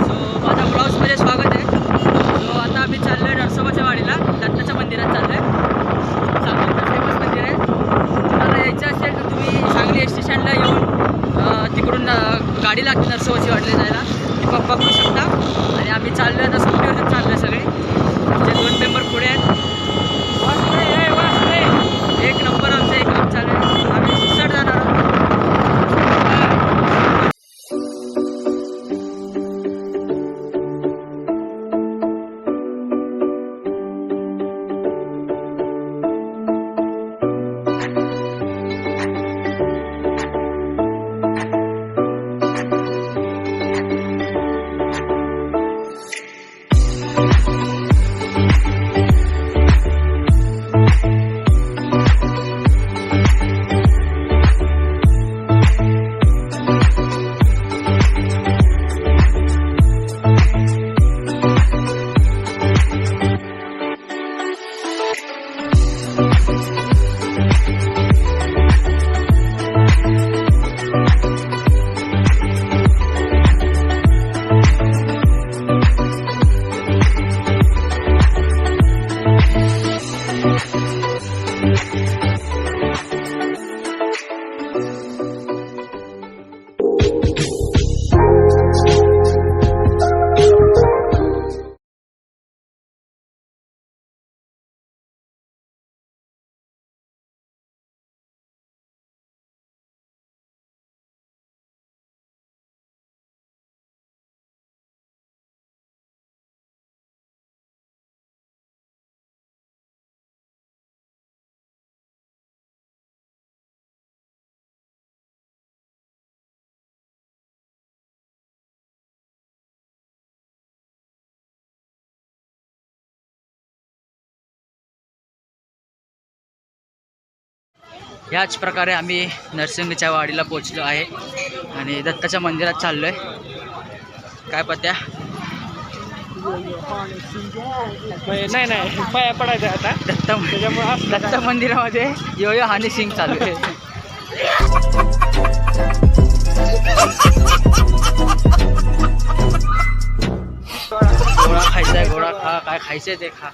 So माझ्या ब्लॉग्समध्ये स्वागत आहे. सो आता आम्ही चाललो आहे नरसोबाच्या वाडीला, दत्ताच्या मंदिरात चाललो आहे. सांगलीचं फेमस मंदिर आहे. तुम्हाला यायचं असेल तर तुम्ही सांगली एस टी स्टँडला येऊन तिकडून गाडी लागते नरसोबाची वाडीला जायला, ती बघू शकता. आणि आम्ही चाललो आहे आता स्कूटीवरच चाललो आहे सगळे. जे 2 मेंबर पुढे आहेत. एक नंबर आमचं एक काम चालू आहे. आम्ही सुसट जाणार आहोत. ह्याच प्रकारे आम्ही नरसिंगच्या वाडीला पोचलो आहे आणि दत्ताच्या मंदिरात चाललो आहे. काय पत्या? नाही पाया पडायचं आता दत्त मंदिरामध्ये यो हनी सिंग चालू आहे. गोळा खायचा आहे, गोळा खा. काय खायचंय ते खा.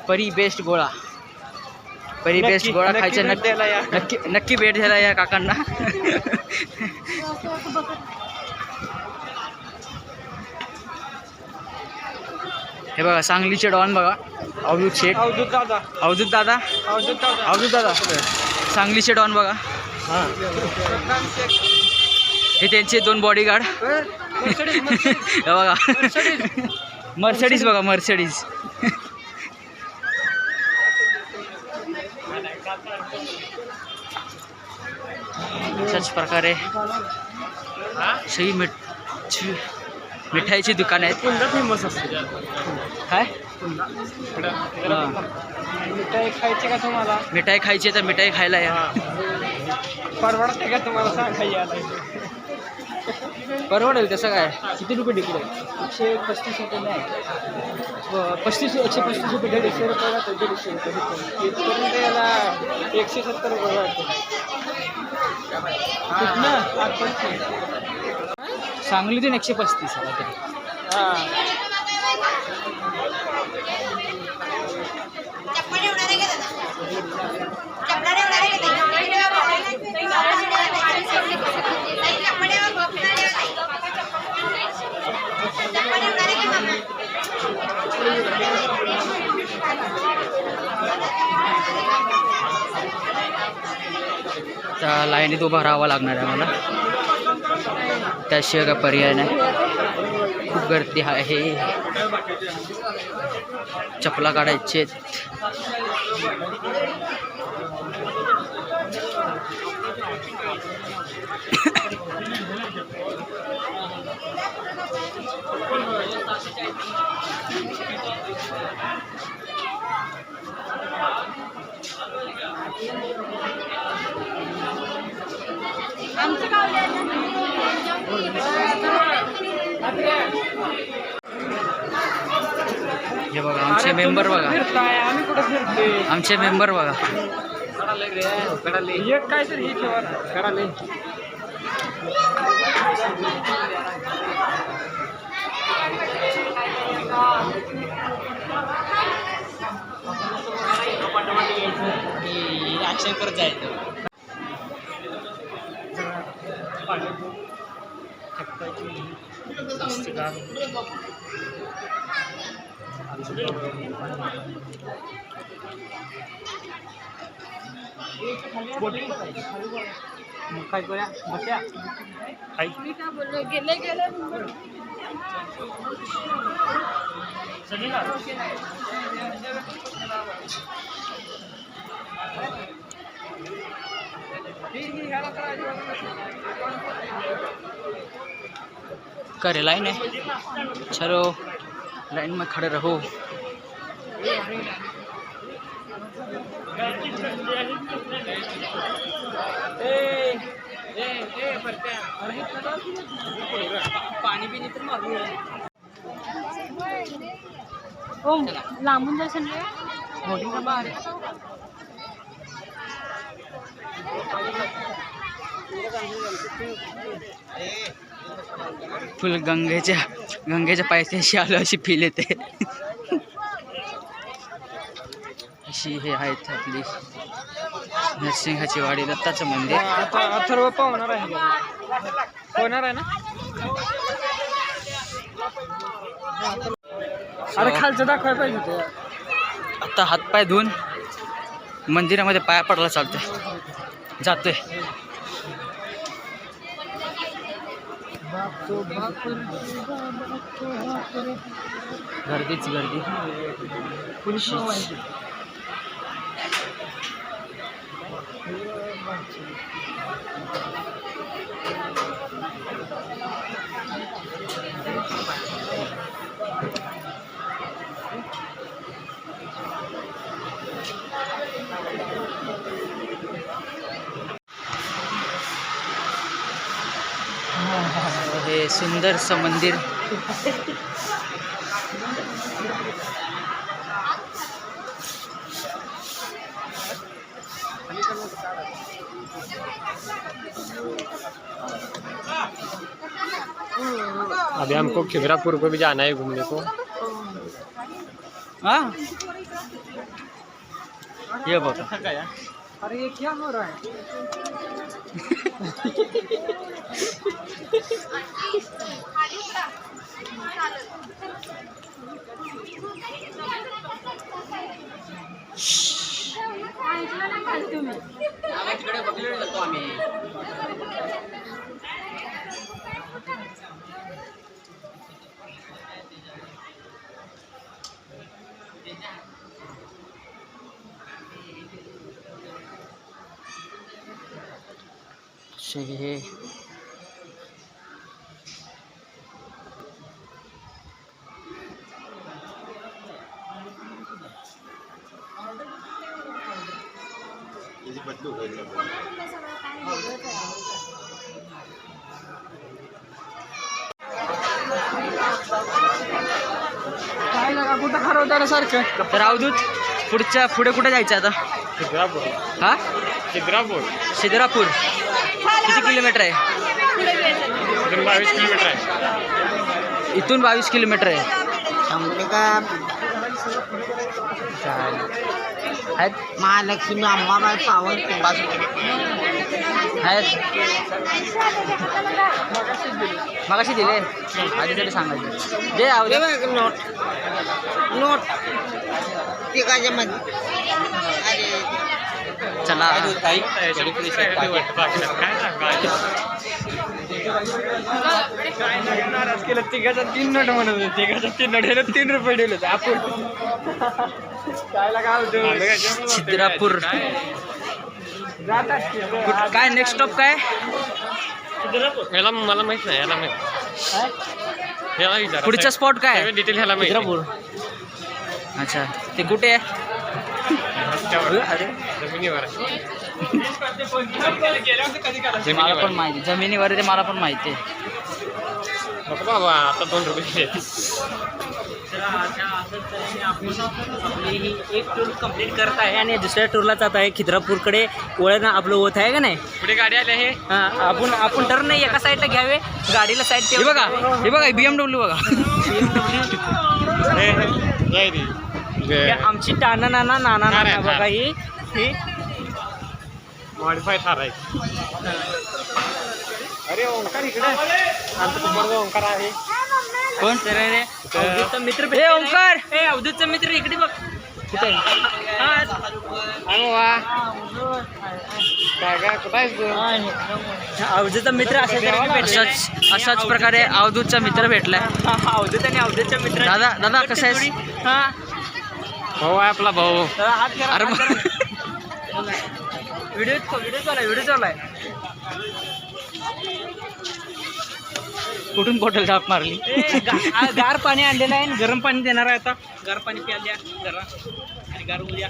परी बेस्ट गोळा. परी बेस्ट गोळा खायचा. नक्की भेट द्यायला या काकांना. हे बघा सांगलीचे डॉन बघा, अवधूत शेठ, अवधूत दादा सांगलीचे डॉन बघा. हे त्यांचे 2 बॉडीगार्ड. हे बघा मर्सिडीज बघा, मर्सिडीज. अशाच प्रकारे सही मिठाईची दुकान आहेत. फेमस असते काय मिठाई खायची का तुम्हाला? मिठाई खायची तर मिठाई खायला या. परवडते का तुम्हाला? सांगा. परवडेल तसं काय? किती रुपये तिकडे? 135 रुपये नाही, 135 रुपये 150 रुपयाला 150 रुपये इथपर्यंत याला 170 रुपये वाटते. सांगलीतून 135 आला तरी. त्या लाईनीत उभं राहावं लागणार आहे मला, त्याशिवाय काय पर्याय नाही. खूप गर्दी आहे. चपला काढायचे. हे बघा आमचे मेंबर बघा, आम्ही कुठे फिरतोय, आमचे मेंबर बघा. एक काय तरी कराले. दर्शन करत जायचं. काय करूया बस्या मी काय बोललो गेले गेले करे लाइन है, चलो लाइन में खड़े रहो. पाणी पिणे तर मारू. ओ लांबून जायचं नाही. होर्डिंग का बाहेर फुल गंगेच्या पायथ्याशी आलो अशी फील येते. अशी हे आहेत आपली नरसिंहाची वाडी, दत्ताचं मंदिर. आता अथर्व पावणार आहे होणार आहे ना. अरे खालचं दाखवायला पाहिजे होतं. आता हातपाय धुवून मंदिरामध्ये पाया पडायला चालतंय, जातोय. गर्दीच गर्दी. हे सुंदरसं मंदिर. अभी हमको खिद्रापुर को भी जाना है घूमने को. हाँ ये बघा. अरे ये क्या हो रहा है. तिकडे बघले जातो आम्ही. हे काय लागा कुठं हरवताना सारखं. तर अवधूत पुढे कुठे जायचं आता. खिद्रापूर. हा खिद्रापूर शिद्रापूर किती किलोमीटर आहे. 22 किलोमीटर आहे. इथून 22 किलोमीटर आहे. आहेत महालक्ष्मी अंबाबाई पावन आहेत मगाशी दिले आधी तरी सांगायचे. जे अवधूत नोट नोट तिघाच्या मध्ये. अरे चला नाराज केलं. तिघाच्या 3 नोट म्हणत होते. तिघाच्या 3 नोट हे 3 रुपये दिले होते आपण. काय लागा होतं शिद्रापूर. जात असते. काय नेक्स्ट स्टॉप काय. याला मला माहित नाही. याला माहित याला विचार. पुढचा स्पॉट काय. डिटेल ह्याला माहित. शिद्रापूर. अच्छा ते कुठे आहे. जमिनीवर मला पण माहिती जमिनीवर ते मला पण माहिती आहे. नको बाबा आता 2 रुपये. आपली ही एक टूर कंप्लीट करत आहे आणि दुसऱ्या टूरला जात आहे. खिद्रापूरकडे वळण आपलं होत आहे का नाही. पुढे गाडी आली आहे. हां आपण टर्न नाही एका साईडला घ्यावे. गाडीला साईड हे बघा BMW बघा. आमची आमची नाना बघा ही मॉडिफाय थार आहे. अरे ओंकार इकडे आमचा बरोबर ओंकार आहे. कोण रे? अवधूतचा मित्र ए ओंकार, ए अवधूतचा मित्र इकडे बघ. कुठे आहे? अवधूतचा मित्र अशाच प्रकारे अवधूतचा मित्र भेटलाय. अवधूत आणि अवधूतच्या मित्र. दादा दादा कसं आहेस? हा भाऊ आहे आपला भाऊ. अरे व्हिडिओ चालू आहे. कुठून बॉटल टाप मारली? गार पाणी आणलेलं आहे, गरम पाणी देणार आहे. आता गार पाणी प्यायला द्या जरा आणि गार उद्या.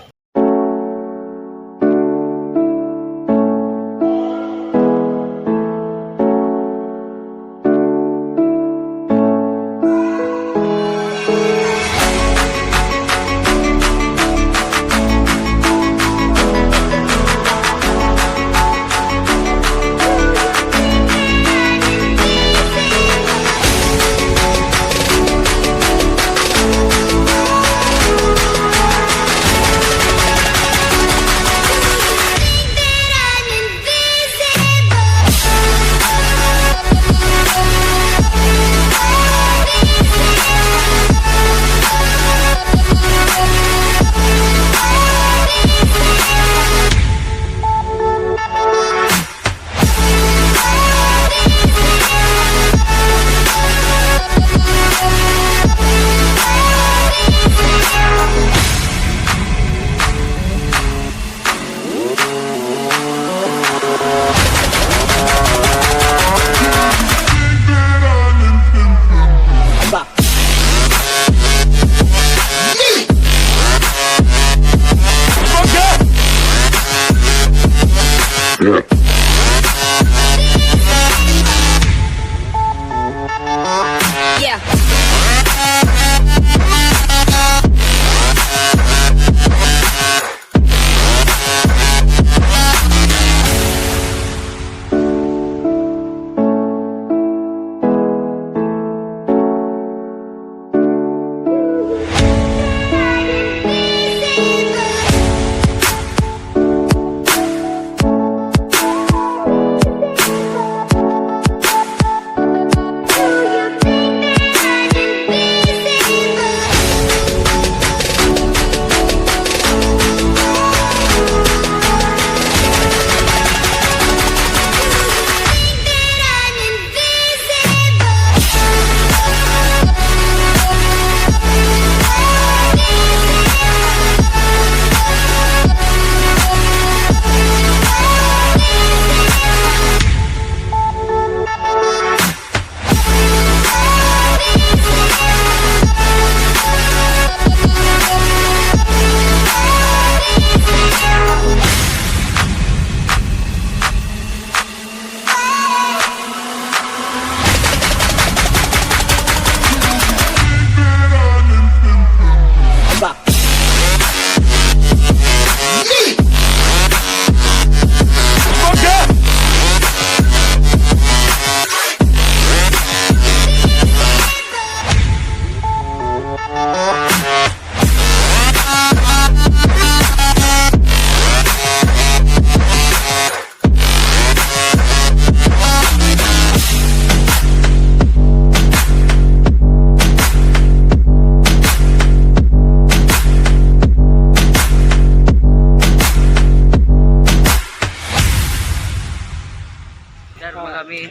आम्ही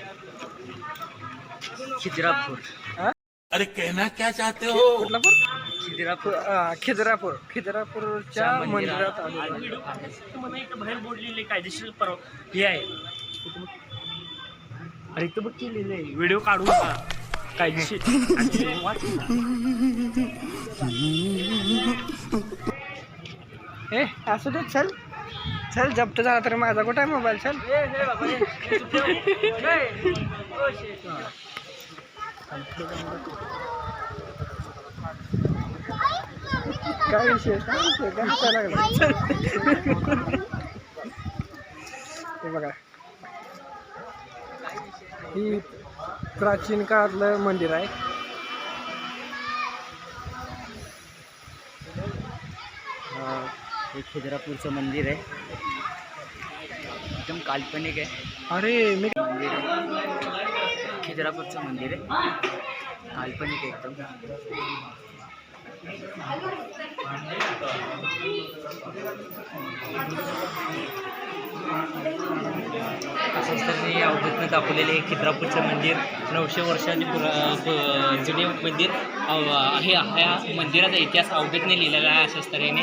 खिद्रापूर. अरे कहना क्या चाहते हो? खिद्रापूरच्या मंदिरात आलो. मला इथं बाहेर बोललेले कायदेशीर हे आहे. अरे इथं बघ केलेलं आहे, व्हिडिओ काढू नका कायदेशीर. ए असू दे, चल चल, जप्त झाला तर माझा कुठं आहे मोबाईल? चल काय विषय काय लागला? हे बघा, ही प्राचीन काळातलं मंदिर आहे. हे खिद्रापूरचं मंदिर आहे. एकदम काल्पनिक आहे. अरे मी खिद्रापूरचं मंदिर आहे, काल्पनिक आहे एकदम. असंच तर मी अवधूतनं दाखवलेले हे खिद्रापूरचं मंदिर 900 वर्षांनी जुने मंदिर आहे. ह्या मंदिराचा इतिहास अवधूतने लिहिलेला आहे अशाच तऱ्हेने.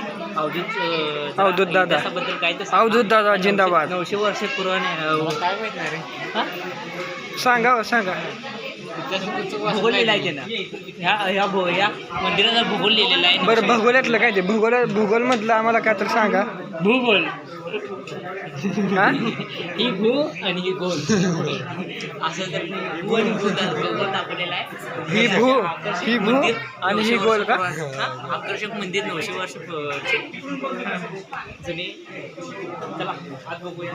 अवधूत दादा. इतिहासाबद्दल काय तर अवधूत दादा जिंदाबाद. 900 वर्ष पुराणे काय माहित नाही रे. सांगा सांगा. भूगोल लिहिला आहे त्यानं. ह्या मंदिराचा भूगोल लिहिलेला आहे. बरं भूगोलातलं काय ते भूगोल मधलं आम्हाला काय तर सांगा. भूगोल हा ही भू आणि ही गोल असं तर भूगोल दाखवलेला आहे. ही भू आणि ही गोल का? आकर्षक मंदिर 900 वर्ष जुने. चला आज बघूया.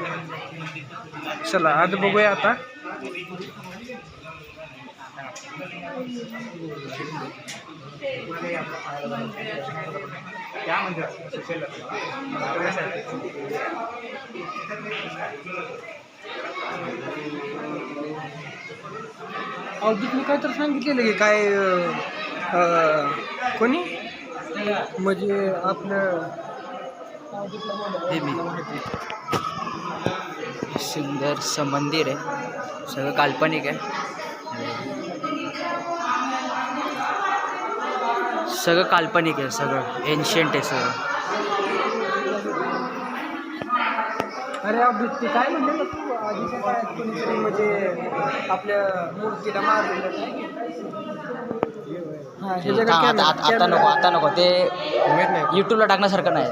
चला आज बघूया आता. अवधूतने काय तर सांगितलेलं की काय कोणी म्हणजे आपलं सुंदरसं मंदिर आहे, सगळं काल्पनिक आहे, सगळं काल्पनिक आहे, सगळं एन्शियंट आहे सगळं. अरे अवधूत ते काय म्हणलं तू आधीच्या काळात कोणीतरी म्हणजे आपल्या मूर्तीला मारलेलं. हा आता नको ते यूट्यूबला टाकण्यासारखं नाही.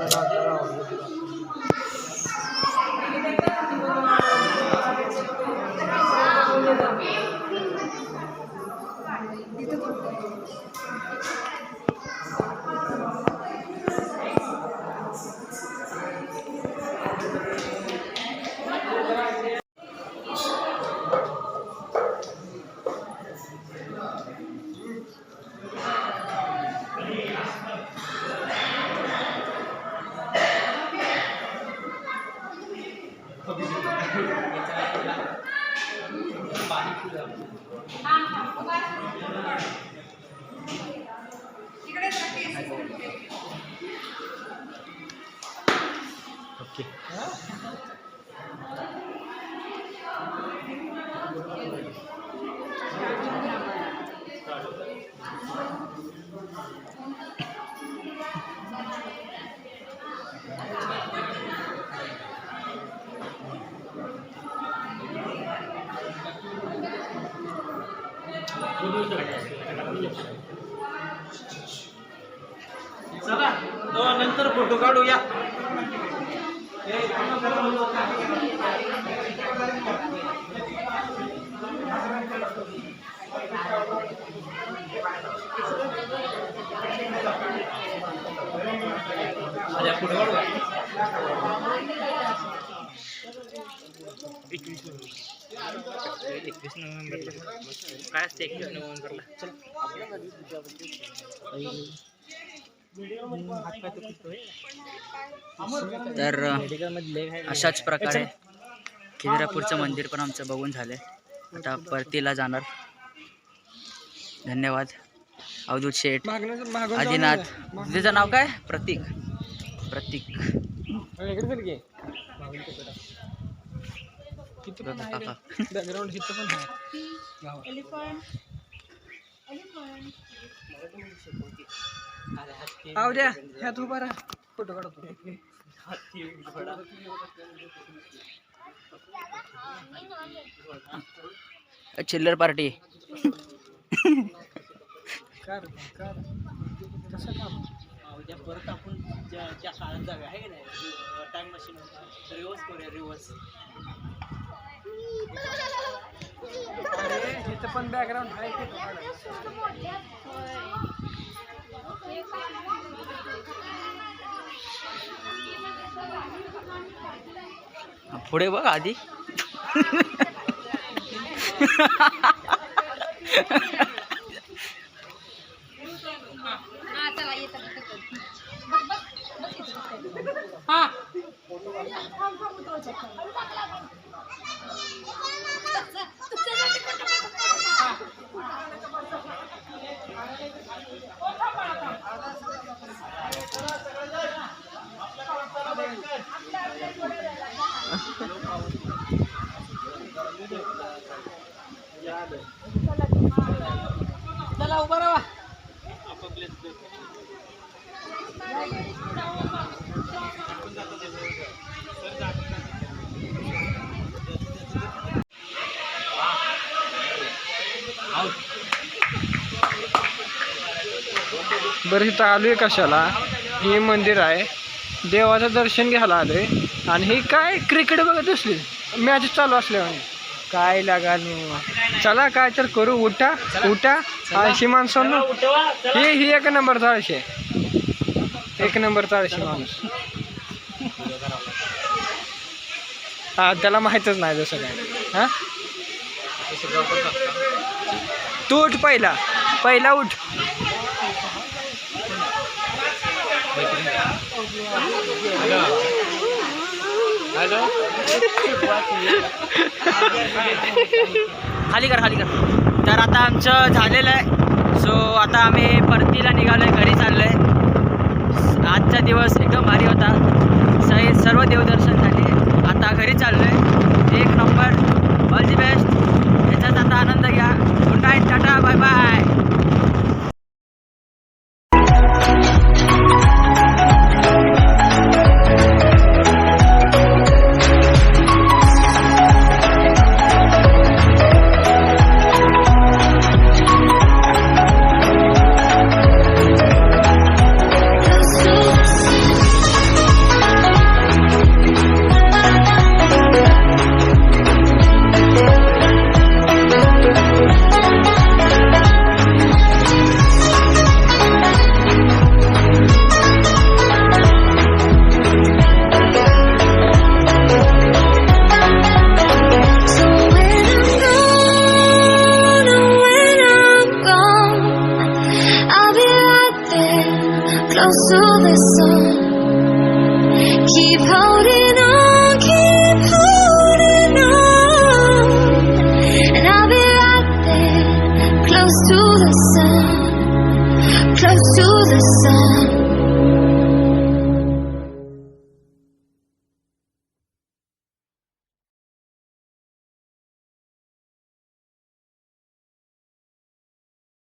चला नंतर फोटो काढूया. एकवीस नोव्हेंबरला काय असते 21 नोव्हेंबरला. तर अशाच प्रकारे खिद्रापूरचं मंदिर पण आमचं बघून झालं आहे. आता परतीला जाणार. धन्यवाद अवधूत शेठ, आदिनाथ. तुझं नाव काय? प्रतीक. काका बॅकग्राऊंड इथं पण आहे. आव द्या ह्यात उभा राहा, फोटो काढतो. चिल्लर पार्टी. कसं काम उद्या परत आपण ज्या काळात जाऊया आहे की नाही, टाइम मशीन रिवर्स करूया. रिवर्स इथं पण बॅकग्राऊंड आहे. पुढे बघ आधी. हा उभा राहा. बरं इथं आलोय कशाला? हे मंदिर आहे, देवाचं दर्शन घ्यायला आलोय. आणि हे काय क्रिकेट बघत असली, मॅच चालू असल्यावर काय लागा. चला काय तर करू. उठा उठा. आळशी माणसांनो, ही एक नंबरचा आळशी आहे, एक नंबरचा आळशी माणूस. हा त्याला माहीतच नाही जसं काय. हा तू उठ, पहिला उठ. खाली कर. तर आता आमचं झालेलं आहे. सो आता आम्ही परतीला निघालोय, घरी चाललोय. आजचा दिवस एकदम भारी होता, सर्व देवदर्शन झाले. आता घरी चाललोय. एक नंबर, ऑल दी बेस्ट. याचाच आता आनंद घ्या. Good night, tata, bye bye. Close to the sun, keep holding